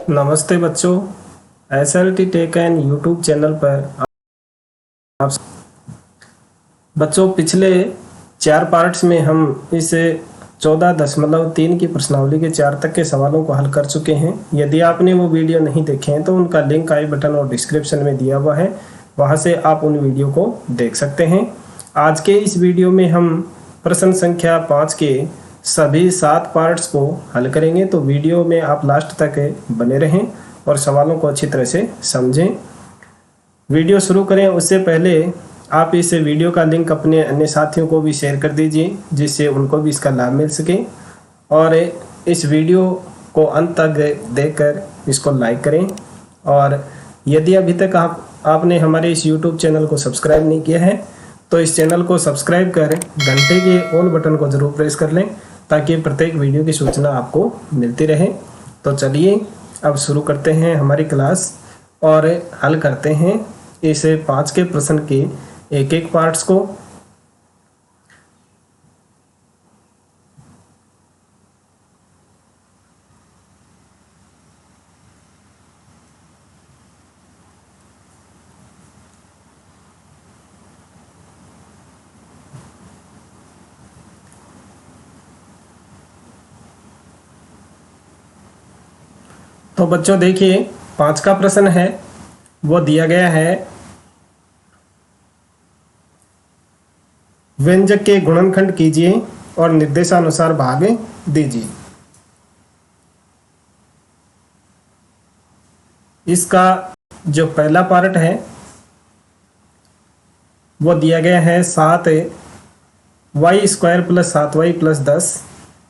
नमस्ते बच्चों। SLT tech and YouTube channel पर आप बच्चों पिछले 4 पार्ट्स में हम इस 14.3 की प्रश्नावली के 4 तक के सवालों को हल कर चुके हैं। यदि आपने वो वीडियो नहीं देखे हैं तो उनका लिंक आई बटन और डिस्क्रिप्शन में दिया हुआ है, वहाँ से आप उन वीडियो को देख सकते हैं। आज के इस वीडियो में हम प्रश्न संख्या 5 के सभी 7 पार्ट्स को हल करेंगे, तो वीडियो में आप लास्ट तक बने रहें और सवालों को अच्छी तरह से समझें। वीडियो शुरू करें उससे पहले आप इस वीडियो का लिंक अपने अन्य साथियों को भी शेयर कर दीजिए, जिससे उनको भी इसका लाभ मिल सके। और इस वीडियो को अंत तक देखकर इसको लाइक करें। और यदि अभी तक आपने हमारे इस YouTube चैनल को सब्सक्राइब नहीं किया है तो इस चैनल को सब्सक्राइब कर घंटे के ऑल बटन को ज़रूर प्रेस कर लें, ताकि प्रत्येक वीडियो की सूचना आपको मिलती रहे। तो चलिए अब शुरू करते हैं हमारी क्लास और हल करते हैं इस 5 के प्रश्न के एक एक पार्ट्स को। तो बच्चों देखिए, 5 का प्रश्न है, वो दिया गया है व्यंजक के गुणनखंड कीजिए और निर्देशानुसार भाग दीजिए। इसका जो पहला पार्ट है वो दिया गया है 7y² + 7y + 10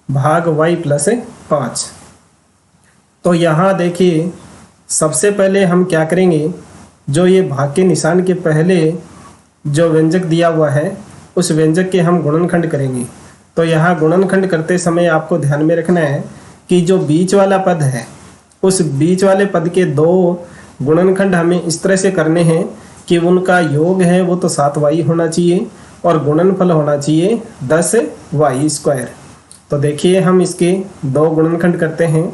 भाग y + 5। तो यहाँ देखिए, सबसे पहले हम क्या करेंगे, जो ये भाग के निशान के पहले जो व्यंजक दिया हुआ है उस व्यंजक के हम गुणनखंड करेंगे। तो यहाँ गुणनखंड करते समय आपको ध्यान में रखना है कि जो बीच वाला पद है उस बीच वाले पद के 2 गुणनखंड हमें इस तरह से करने हैं कि उनका योग है वो तो 7y होना चाहिए और गुणनफल होना चाहिए 10y²। तो देखिए, हम इसके 2 गुणनखंड करते हैं।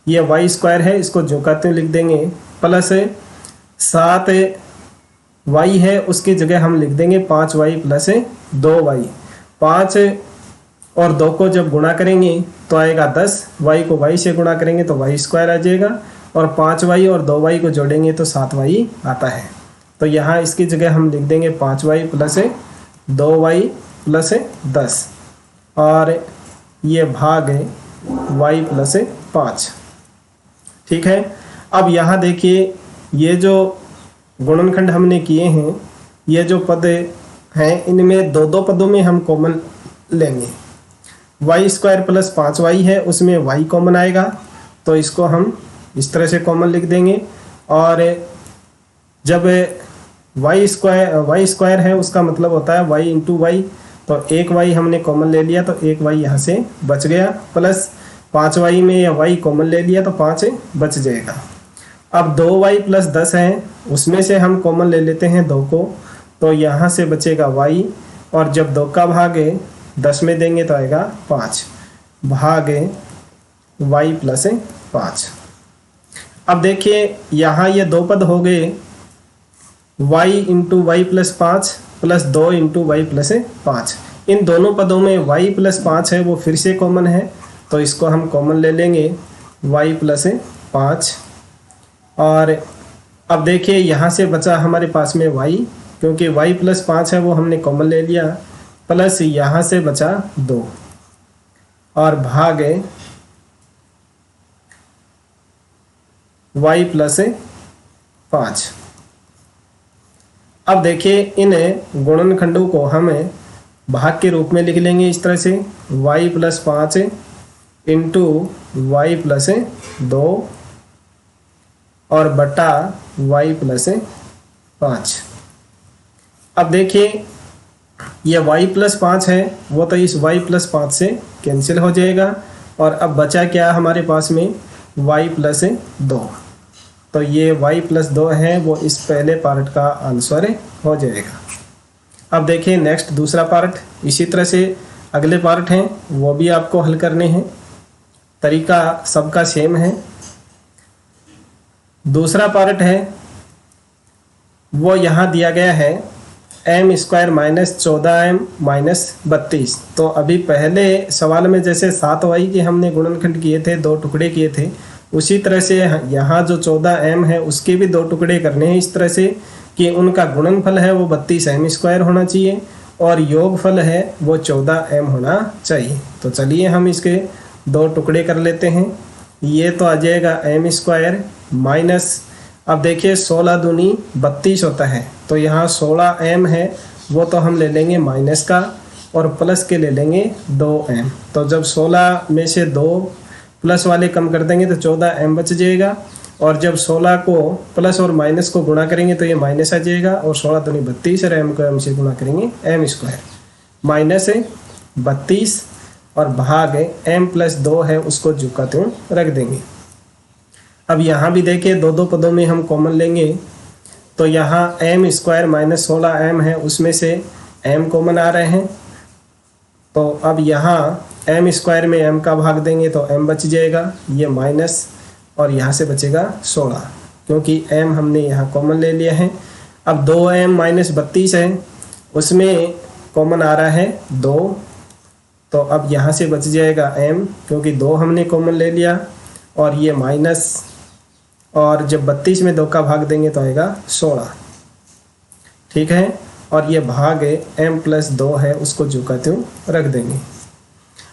ये y² है, इसको जो कहते हैं लिख देंगे, प्लस 7y है, उसकी जगह हम लिख देंगे 5y + 2y। 5 और 2 को जब गुणा करेंगे तो आएगा 10, y को y से गुणा करेंगे तो y² आ जाएगा, और 5y और 2y को जोड़ेंगे तो 7y आता है। तो यहाँ इसकी जगह हम लिख देंगे 5y + 2y + 10 और ये भाग y + 5। ठीक है। अब यहाँ देखिए, ये जो गुणनखंड हमने किए हैं, ये जो पद हैं इनमें 2 पदों में हम कॉमन लेंगे। y² + 5y है, उसमें y कॉमन आएगा, तो इसको हम इस तरह से कॉमन लिख देंगे। और जब y² है उसका मतलब होता है y × y, तो 1y हमने कॉमन ले लिया तो 1y यहाँ से बच गया, प्लस 5y में या y कॉमन ले लिया तो 5 बच जाएगा। अब 2y + 10 है, उसमें से हम कॉमन ले लेते हैं 2 को, तो यहाँ से बचेगा y, और जब 2 का भाग 10 में देंगे तो आएगा 5 भाग y + 5। अब देखिए, यहाँ ये 2 पद हो गए, y × y + 5 + 2 × y + 5। इन दोनों पदों में y + 5 है वो फिर से कॉमन है, तो इसको हम कॉमन ले लेंगे y + 5। और अब देखिए, यहाँ से बचा हमारे पास में y, क्योंकि y + 5 है वो हमने कॉमन ले लिया, प्लस यहाँ से बचा 2 और भाग y + 5। अब देखिए, इन गुणनखंडों को हम भाग के रूप में लिख लेंगे इस तरह से, y + 5 × y + 2 और बटा y + 5। अब देखिए, ये y + 5 है वो तो इस y + 5 से कैंसिल हो जाएगा, और अब बचा क्या हमारे पास में, y + 2। तो ये y + 2 है वो इस पहले पार्ट का आंसर हो जाएगा। अब देखिए नेक्स्ट दूसरा पार्ट, इसी तरह से अगले पार्ट हैं वो भी आपको हल करने हैं। तरीका सबका सेम है। दूसरा पार्ट है वो यहाँ दिया गया है M square minus 14m minus 32। तो अभी पहले सवाल में जैसे 7y के हमने गुणनखंड किए थे, 2 टुकड़े किए थे, उसी तरह से यहाँ जो 14m है उसके भी 2 टुकड़े करने हैं, इस तरह से कि उनका गुणनफल है वो 32m स्क्वायर होना चाहिए और योगफल है वो 14m होना चाहिए। तो चलिए हम इसके 2 टुकड़े कर लेते हैं। ये तो आ जाएगा m स्क्वायर माइनस, अब देखिए 16 दूनी 32 होता है, तो यहाँ 16m है वो तो हम ले लेंगे माइनस का और प्लस के ले लेंगे 2m। तो जब 16 में से 2 प्लस वाले कम कर देंगे तो 14m बच जाएगा, और जब 16 को प्लस और माइनस को गुणा करेंगे तो ये माइनस आ जाएगा, और 16 दूनी 32 और m को m से गुणा करेंगे m स्क्वायर माइनस 32 और भाग m प्लस 2 है उसको जो का त्यों रख देंगे। अब यहाँ भी देखिए 2 पदों में हम कॉमन लेंगे, तो यहाँ m स्क्वायर माइनस 16m है उसमें से m कॉमन आ रहे हैं, तो अब यहाँ m स्क्वायर में m का भाग देंगे तो m बच जाएगा, ये माइनस और यहाँ से बचेगा 16 क्योंकि m हमने यहाँ कॉमन ले लिया है। अब 2m माइनस 32 है उसमें कॉमन आ रहा है 2, तो अब यहाँ से बच जाएगा m क्योंकि 2 हमने कॉमन ले लिया, और ये माइनस, और जब 32 में 2 का भाग देंगे तो आएगा 16, ठीक है। और ये भाग m प्लस 2 है उसको जो का त्यों रख देंगे।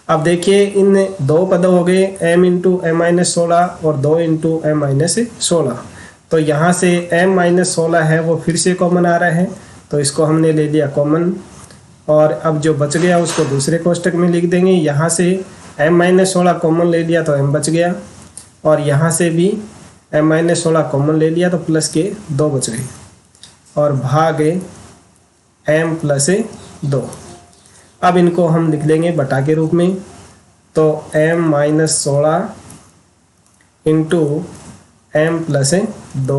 अब देखिए इन 2 पद हो गए m इंटू m माइनस 16 और 2 इंटू m माइनस 16, तो यहाँ से m माइनस 16 है वो फिर से कॉमन आ रहा है, तो इसको हमने ले लिया कॉमन, और अब जो बच गया उसको दूसरे कोष्टक में लिख देंगे। यहाँ से m माइनस 16 कॉमन ले लिया तो m बच गया, और यहाँ से भी m माइनस 16 कॉमन ले लिया तो प्लस के 2 बच गए, और भाग m प्लस 2। अब इनको हम लिख लेंगे बटा के रूप में, तो m minus 16 into m plus 2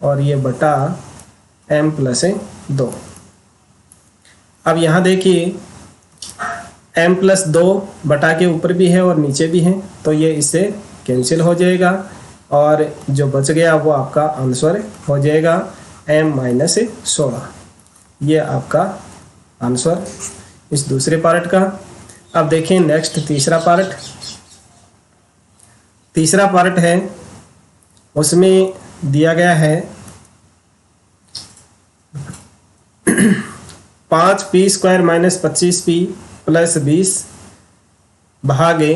और ये बटा m प्लस 2। अब यहाँ देखिए m प्लस 2 बटा के ऊपर भी है और नीचे भी है, तो ये इससे कैंसिल हो जाएगा, और जो बच गया वो आपका आंसर हो जाएगा m माइनस 16। ये आपका आंसर इस दूसरे पार्ट का। अब देखें नेक्स्ट तीसरा पार्ट है, उसमें दिया गया है 5p square minus 25p plus 20 भागे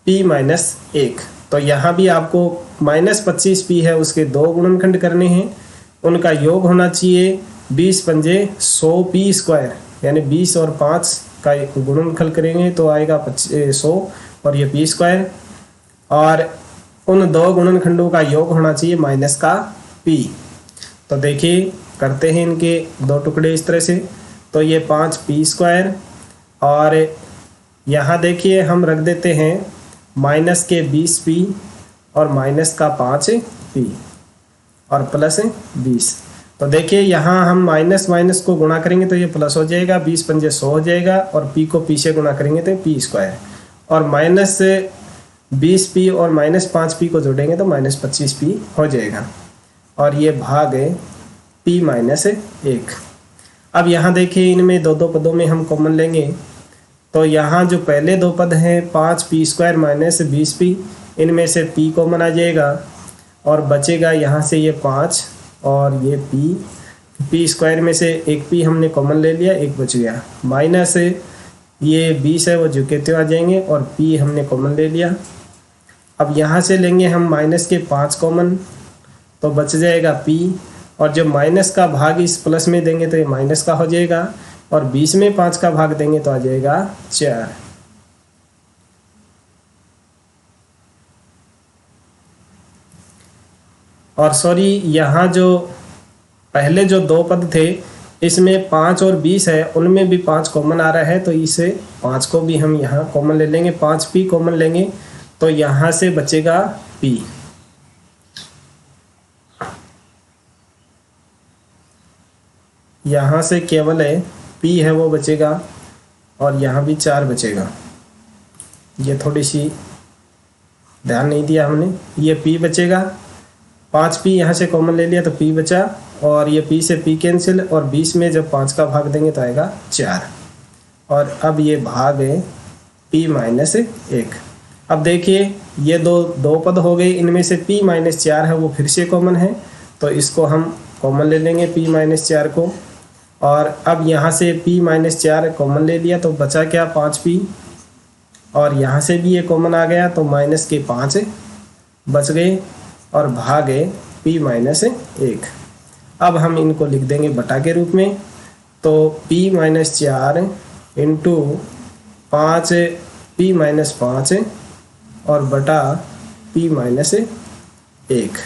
p माइनस 1। तो यहाँ भी आपको माइनस 25p है उसके 2 गुणनखंड करने हैं, उनका योग होना चाहिए 20 पंजे 100p स्क्वायर, यानी 20 और 5 का गुणनखंड करेंगे तो आएगा 100 और ये p स्क्वायर, और उन 2 गुणनखंडों का योग होना चाहिए माइनस का p। तो देखिए करते हैं इनके 2 टुकड़े इस तरह से, तो ये 5p स्क्वायर, और यहाँ देखिए हम रख देते हैं माइनस के 20p और माइनस का 5p और प्लस 20। तो देखिए यहाँ हम माइनस माइनस को गुणा करेंगे तो ये प्लस हो जाएगा, 20 पंजे 100 हो जाएगा, और p को p से गुणा करेंगे तो p स्क्वायर, और माइनस 20p और माइनस 5p को जोड़ेंगे तो माइनस 25p हो जाएगा, और ये भाग है p माइनस 1। अब यहाँ देखिए इनमें 2 पदों में हम कॉमन लेंगे, तो यहाँ जो पहले 2 पद हैं 5p स्क्वायर माइनस 20p, इनमें से p कॉमन आ जाएगा, और बचेगा यहाँ से ये 5 और ये p स्क्वायर में से एक p हमने कॉमन ले लिया, एक बच गया, माइनस ये 20 है वो जो के त्यों आ जाएंगे, और p हमने कॉमन ले लिया। अब यहाँ से लेंगे हम माइनस के 5 कॉमन, तो बच जाएगा p, और जब माइनस का भाग इस प्लस में देंगे तो ये माइनस का हो जाएगा, और 20 में 5 का भाग देंगे तो आ जाएगा 4। और सॉरी यहाँ जो पहले जो 2 पद थे इसमें 5 और 20 है, उनमें भी 5 कॉमन आ रहा है, तो इसे 5 को भी हम यहाँ कॉमन ले लेंगे, 5p कॉमन लेंगे तो यहाँ से बचेगा p। यहाँ से केवल है p है वो बचेगा, और यहाँ भी 4 बचेगा। ये थोड़ी सी ध्यान नहीं दिया हमने, ये p बचेगा, 5p यहाँ से कॉमन ले लिया तो p बचा, और ये p से p कैंसिल, और 20 में जब 5 का भाग देंगे तो आएगा 4। और अब ये भाग है p माइनस 1। अब देखिए ये दो पद हो गए, इनमें से p माइनस 4 है वो फिर से कॉमन है, तो इसको हम कॉमन ले लेंगे p माइनस 4 को। और अब यहाँ से p माइनस 4 कॉमन ले लिया तो बचा क्या 5p, और यहाँ से भी ये कॉमन आ गया तो माइनस के 5 बच गए, और भाग है p माइनस 1। अब हम इनको लिख देंगे बटा के रूप में, तो p minus 4 into 5 p minus 5 और बटा p माइनस 1।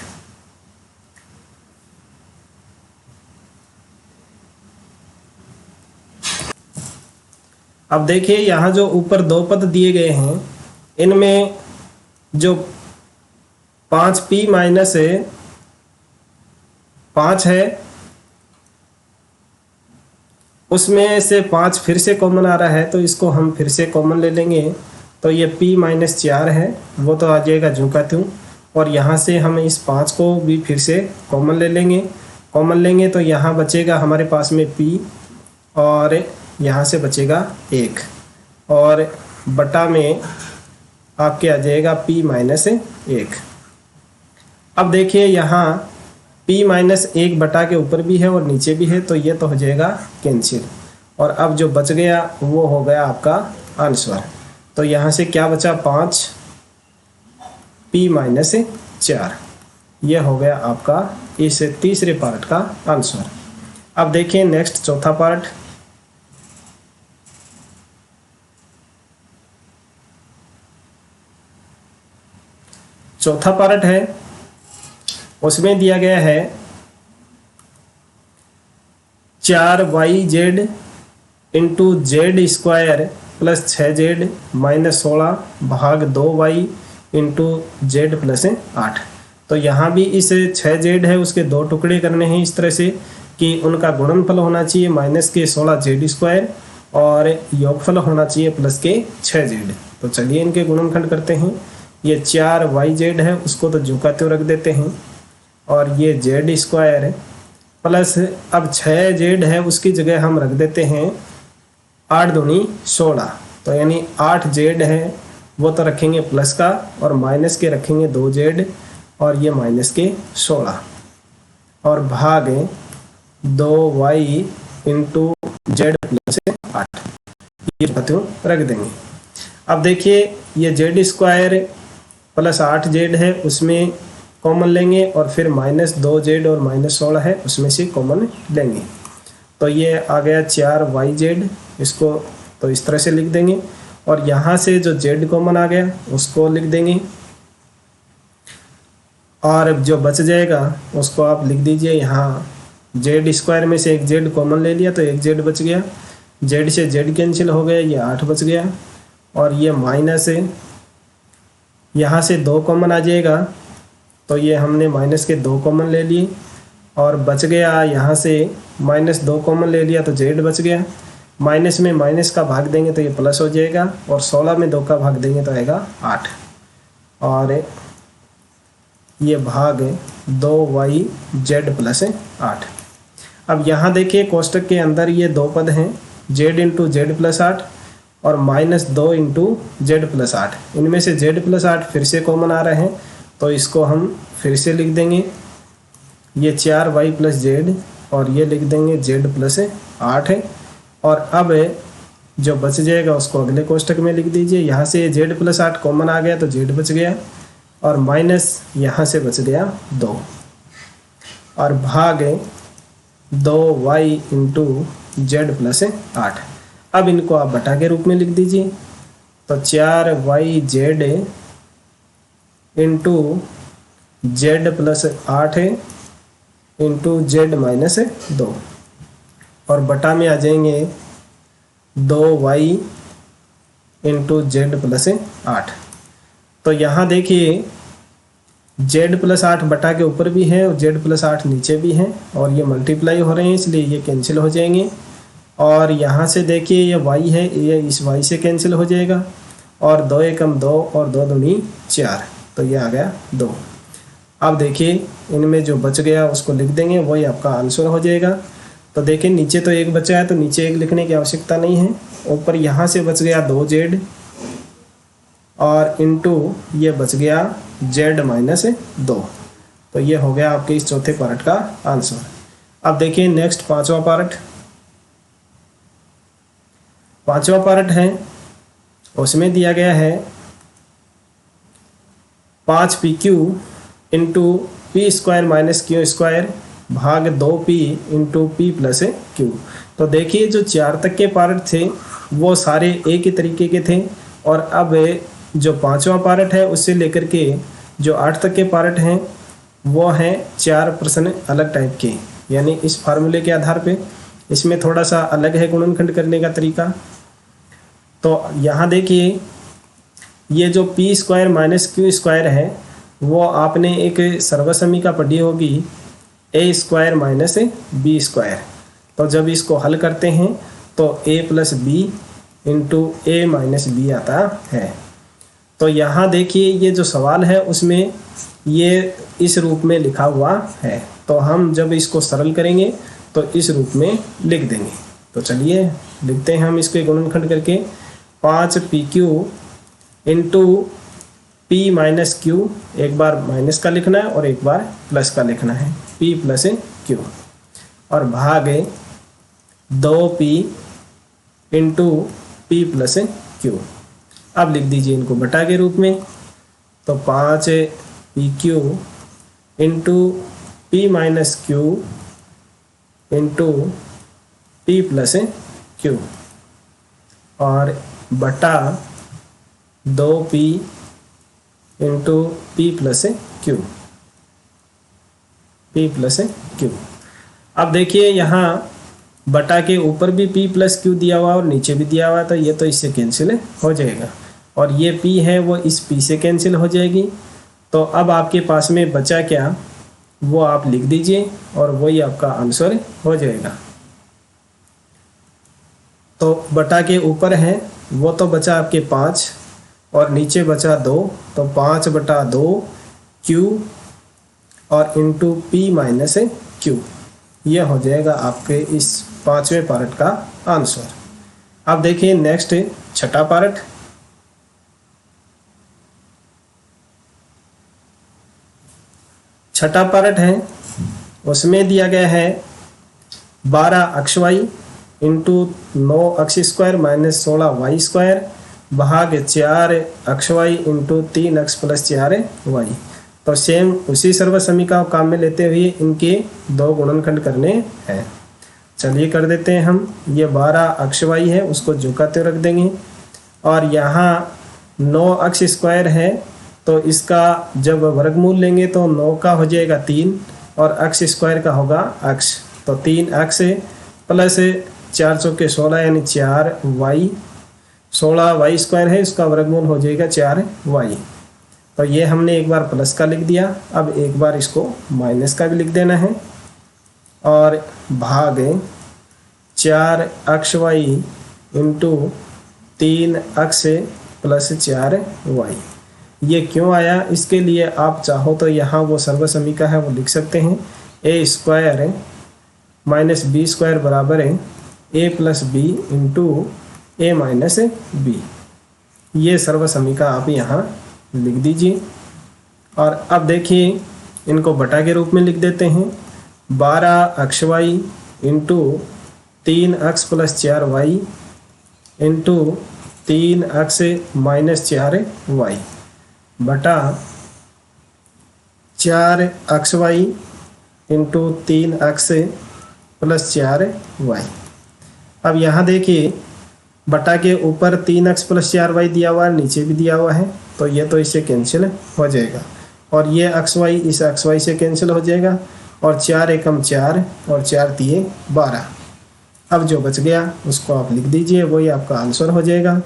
अब देखिए यहाँ जो ऊपर दो पद दिए गए हैं, इनमें जो 5p माइनस 5 है उसमें से 5 फिर से कॉमन आ रहा है, तो इसको हम फिर से कॉमन ले लेंगे। तो ये p माइनस 4 है वो तो आ जाएगा ज्यों का त्यों, और यहाँ से हम इस 5 को भी फिर से कॉमन ले लेंगे। कॉमन लेंगे तो यहाँ बचेगा हमारे पास में p, और यहाँ से बचेगा 1, और बटा में आपके आ जाएगा p माइनस 1। अब देखिए यहाँ p माइनस 1 बटा के ऊपर भी है और नीचे भी है, तो ये तो हो जाएगा कैंसिल, और अब जो बच गया वो हो गया आपका आंसर। तो यहाँ से क्या बचा 5 p माइनस 4, ये हो गया आपका इस तीसरे पार्ट का आंसर। अब देखिए नेक्स्ट चौथा पार्ट। चौथा पार्ट है, उसमें दिया गया है 4yz into Z square plus 6z minus 16 भाग 2y इंटू जेड प्लस 8। तो यहाँ भी इस 6z है उसके दो टुकड़े करने हैं इस तरह से कि उनका गुणनफल होना चाहिए माइनस के 16z स्क्वायर और योगफल होना चाहिए प्लस के 6z। तो चलिए इनके गुणनखंड करते हैं। ये 4yz है उसको तो ज्यों का त्यों रख देते हैं, और ये जेड स्क्वायर प्लस अब 6z है उसकी जगह हम रख देते हैं 8 दूनी 16, तो यानी 8z है वो तो रखेंगे प्लस का, और माइनस के रखेंगे 2z और ये माइनस के 16, और भाग 2y इंटू जेड प्लस 8, ये त्यों रख देंगे। अब देखिए ये जेड स्क्वायर प्लस 8z है उसमें कॉमन लेंगे, और फिर माइनस 2z और माइनस 16 है उसमें से कॉमन लेंगे, तो ये आ गया 4yz। इसको तो इस तरह से लिख देंगे, और यहाँ से जो z कॉमन आ गया उसको लिख देंगे, और जो बच जाएगा उसको आप लिख दीजिए। यहाँ जेड स्क्वायर में से एक z कॉमन ले लिया तो एक z बच गया, z से z कैंसिल हो गया, ये 8 बच गया, और ये माइनस है यहाँ से 2 कॉमन आ जाएगा, तो ये हमने माइनस के 2 कॉमन ले लिए, और बच गया यहाँ से माइनस 2 कॉमन ले लिया तो जेड बच गया, माइनस में माइनस का भाग देंगे तो ये प्लस हो जाएगा, और 16 में 2 का भाग देंगे तो आएगा 8, और ये भाग 2yz प्लस 8। अब यहाँ देखिए कोष्टक के अंदर ये 2 पद हैं, z इंटू जेड प्लस 8 और माइनस 2 इंटू जेड प्लस 8। इनमें से जेड प्लस 8 फिर से कॉमन आ रहे हैं, तो इसको हम फिर से लिख देंगे। ये 4y प्लस जेड और ये लिख देंगे जेड प्लस 8 है, और अब जो बच जाएगा उसको अगले कोष्टक में लिख दीजिए। यहाँ से जेड प्लस 8 कॉमन आ गया तो जेड बच गया, और माइनस यहाँ से बच गया 2, और भाग 2y इंटू जेड प्लस 8। अब इनको आप बटा के रूप में लिख दीजिए, तो 4yz इंटू जेड प्लस 8 है इंटू जेड माइनस 2, और बटा में आ जाएंगे 2y इंटू जेड प्लस 8। तो यहाँ देखिए जेड प्लस 8 बटा के ऊपर भी है और जेड प्लस 8 नीचे भी है, और ये मल्टीप्लाई हो रहे हैं इसलिए ये कैंसिल हो जाएंगे, और यहाँ से देखिए ये y है ये इस y से कैंसिल हो जाएगा, और 2 एकम 2 और 2 दूनी 4, तो ये आ गया 2। अब देखिए इनमें जो बच गया उसको लिख देंगे, वही आपका आंसर हो जाएगा। तो देखिए नीचे तो एक बचा है तो नीचे एक लिखने की आवश्यकता नहीं है। ऊपर यहाँ से बच गया 2z और इनटू ये बच गया z-2। तो ये हो गया आपके इस चौथे पार्ट का आंसर। अब देखिए नेक्स्ट पांचवा पार्ट। पांचवा पार्ट है, उसमें दिया गया है 5pq into P square minus Q square भाग 2p into P plus Q. तो देखिए जो 4 तक के पार्ट थे वो सारे एक ही तरीके के थे, और अब जो पांचवा पार्ट है उससे लेकर के जो 8 तक के पार्ट हैं वो हैं 4 प्रश्न अलग टाइप के, यानी इस फार्मूले के आधार पे इसमें थोड़ा सा अलग है गुणनखंड करने का तरीका। तो यहाँ देखिए ये जो P square minus Q square है वो आपने एक सर्वसमीका पढ़ी होगी ए स्क्वायर माइनस बी स्क्वायर। तो जब इसको हल करते हैं तो ए प्लस बी इंटू ए माइनस बी आता है। तो यहाँ देखिए ये जो सवाल है उसमें ये इस रूप में लिखा हुआ है, तो हम जब इसको सरल करेंगे तो इस रूप में लिख देंगे। तो चलिए लिखते हैं हम इसके गुणनखंड करके। 5pq into P minus Q, एक बार माइनस का लिखना है और एक बार प्लस का लिखना है, p प्लस क्यू, और भाग 2p into P plus Q. अब लिख दीजिए इनको बटा के रूप में। तो 5pq into P minus Q into P plus Q और बटा 2p into P plus Q, P plus Q. अब देखिए यहाँ बटा के ऊपर भी p प्लस क्यू दिया हुआ और नीचे भी दिया हुआ है, तो ये तो इससे कैंसिल हो जाएगा, और ये p है वो इस p से कैंसिल हो जाएगी। तो अब आपके पास में बचा क्या वो आप लिख दीजिए और वही आपका आंसर हो जाएगा। तो बटा के ऊपर है वो तो बचा आपके 5 और नीचे बचा 2, तो 5/2 q और इंटू पी माइनस क्यू, ये हो जाएगा आपके इस पांचवें पार्ट का आंसर। अब देखिए नेक्स्ट छठा पार्ट। छठा पार्ट है, उसमें दिया गया है 12xy into 9x square minus 16y square भाग 4xy into 3x plus 4y। तो सेम उसी सर्वसमीका को काम में लेते हुए इनके दो गुणनखंड करने हैं। चलिए कर देते हैं हम। ये 12xy है उसको झुकाते रख देंगे, और यहाँ 9x स्क्वायर है तो इसका जब वर्गमूल लेंगे तो 9 का हो जाएगा 3 और x स्क्वायर का होगा x, तो 3x प्लस 4 चौके 16 यानी 4y, 16y स्क्वायर है इसका वर्गमूल हो जाएगा 4y। तो ये हमने एक बार प्लस का लिख दिया, अब एक बार इसको माइनस का भी लिख देना है, और भाग 4xy into 3x plus 4y। ये क्यों आया, इसके लिए आप चाहो तो यहाँ वो सर्वसमीका है वो लिख सकते हैं। ए स्क्वायर माइनस बी स्क्वायर बराबर है ए प्लस बी इंटू ए माइनस बी। ये सर्वसमीका आप यहाँ लिख दीजिए। और अब देखिए इनको बटा के रूप में लिख देते हैं। 12xy into 3x plus 4y into 3x minus 4y बटा 4xy into 3x plus 4y। अब यहाँ देखिए बटा के ऊपर 3x प्लस 4y दिया हुआ है, नीचे भी दिया हुआ है, तो ये तो इससे कैंसिल हो जाएगा, और ये xy इस xy से कैंसिल हो जाएगा, और 4 एकम 4 और 4 तिये 12। अब जो बच गया उसको आप लिख दीजिए, वही आपका आंसर हो जाएगा।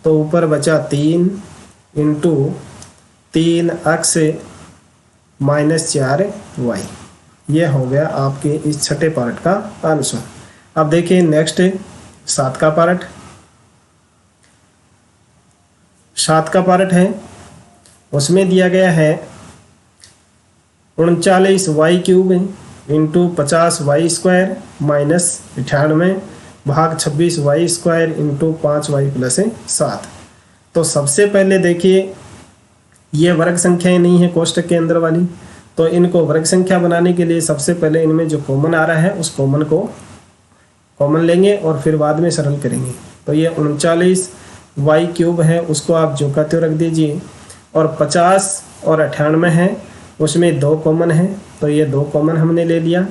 तो ऊपर बचा 3 इंटू 3x माइनस 4y, ये हो गया आपके इस छठे पार्ट का आंसर। अब देखिए नेक्स्ट 7 का पार्ट। 7 का पार्ट है, उसमें दिया गया है 39y³ इंटू 50y² माइनस 98 भाग 26y² इंटू 5y प्लस 7। तो सबसे पहले देखिए ये वर्ग संख्याएं नहीं है कोष्टक के अंदर वाली, तो इनको वर्ग संख्या बनाने के लिए सबसे पहले इनमें जो कॉमन आ रहा है उस कॉमन को कॉमन लेंगे और फिर बाद में सरल करेंगे। तो ये 39y³ है, उसको आप जो का त्यों रख दीजिए, और 50 और 98 है, उसमें 2 कॉमन है, तो ये 2 कॉमन हमने ले लिया।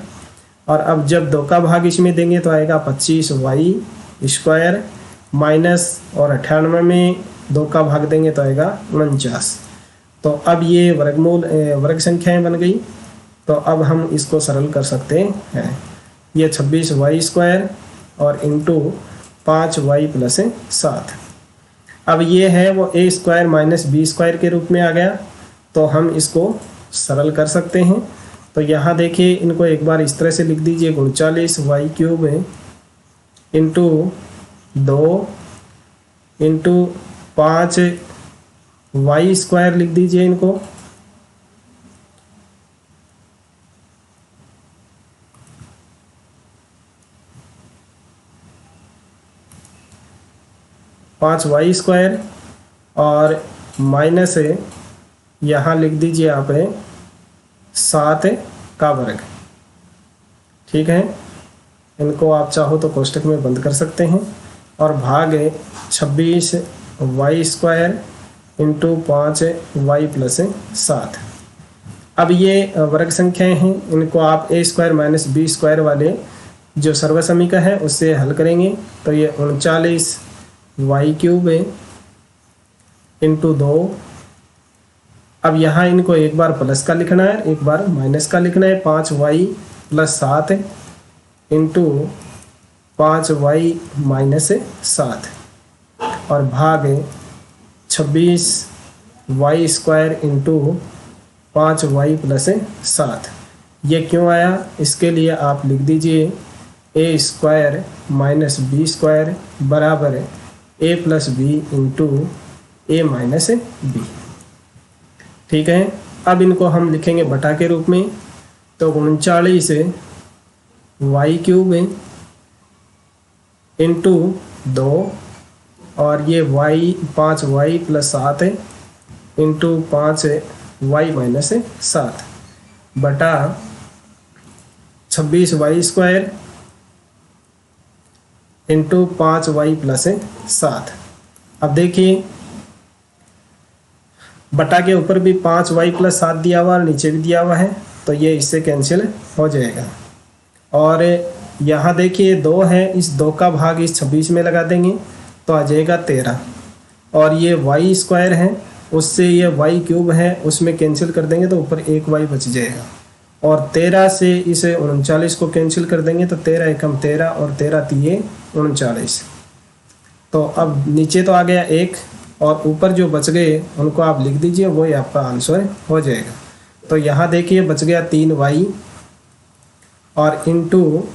और अब जब 2 का भाग इसमें देंगे तो आएगा 25y² माइनस, और 98 में 2 का भाग देंगे तो आएगा 49। तो अब ये वर्ग संख्याएं बन गई। तो अब हम इसको सरल कर सकते हैं। ये 26y² और इंटू 5y प्लस 7। अब ये है वो a² माइनस b² के रूप में आ गया, तो हम इसको सरल कर सकते हैं। तो यहाँ देखिए इनको एक बार इस तरह से लिख दीजिए, 39y³ इंटू 2 इंटू 5y² लिख दीजिए इनको, y² और माइनस यहाँ लिख दीजिए आप 7 का वर्ग। ठीक है, इनको आप चाहो तो कोष्टक में बंद कर सकते हैं, और भाग 26y² इंटू 5y प्लस 7। अब ये वर्ग संख्याएं हैं, इनको आप a² माइनस b² वाले जो सर्वसमीकरण है उससे हल करेंगे। तो ये 39y³ इंटू 2, अब यहाँ इनको एक बार प्लस का लिखना है, एक बार माइनस का लिखना है, 5y plus 7 into 5y minus 7, और भाग 26y² इंटू 5y प्लस 7। ये क्यों आया, इसके लिए आप लिख दीजिए a² माइनस b² बराबर a plus b into a minus b। ठीक है, अब इनको हम लिखेंगे बटा के रूप में। तो 39y³ इंटू 2, और ये 5y plus 7 into 5y minus 7 बटा 26y² इंटू 5y प्लस 7। अब देखिए बटा के ऊपर भी 5y प्लस 7 दिया हुआ और नीचे भी दिया हुआ है, तो ये इससे कैंसिल हो जाएगा। और यहाँ देखिए 2 है, इस 2 का भाग इस 26 में लगा देंगे तो आ जाएगा 13, और ये y² है, उससे ये y³ है, उसमें कैंसिल कर देंगे तो ऊपर 1y बच जाएगा, और 13 से इस 39 को कैंसिल कर देंगे तो 13 एकम 13 और 13 तिये 39। तो अब नीचे तो आ गया 1, और ऊपर जो बच गए उनको आप लिख दीजिए, वही आपका आंसर हो जाएगा। तो यहाँ देखिए बच गया 3y और इंटू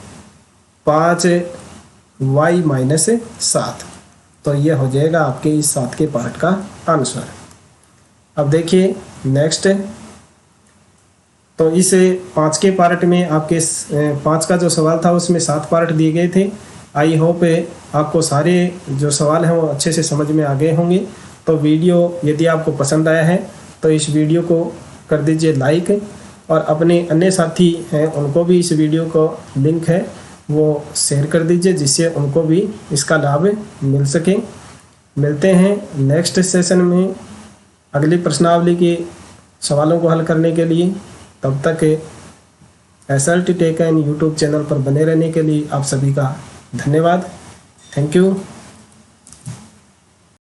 5y माइनस 7, तो ये हो जाएगा आपके इस 7 के पार्ट का आंसर। अब देखिए नेक्स्ट, तो इस 5 के पार्ट में आपके 5 का जो सवाल था उसमें 7 पार्ट दिए गए थे। आई होप आपको सारे जो सवाल हैं वो अच्छे से समझ में आ गए होंगे। तो वीडियो यदि आपको पसंद आया है तो इस वीडियो को कर दीजिए लाइक, और अपने अन्य साथी हैं उनको भी इस वीडियो को लिंक है वो शेयर कर दीजिए, जिससे उनको भी इसका लाभ मिल सके। मिलते हैं नेक्स्ट सेशन में अगली प्रश्नावली के सवालों को हल करने के लिए। तब तक SLT tech and YouTube channel पर बने रहने के लिए आप सभी का धन्यवाद। Thank you.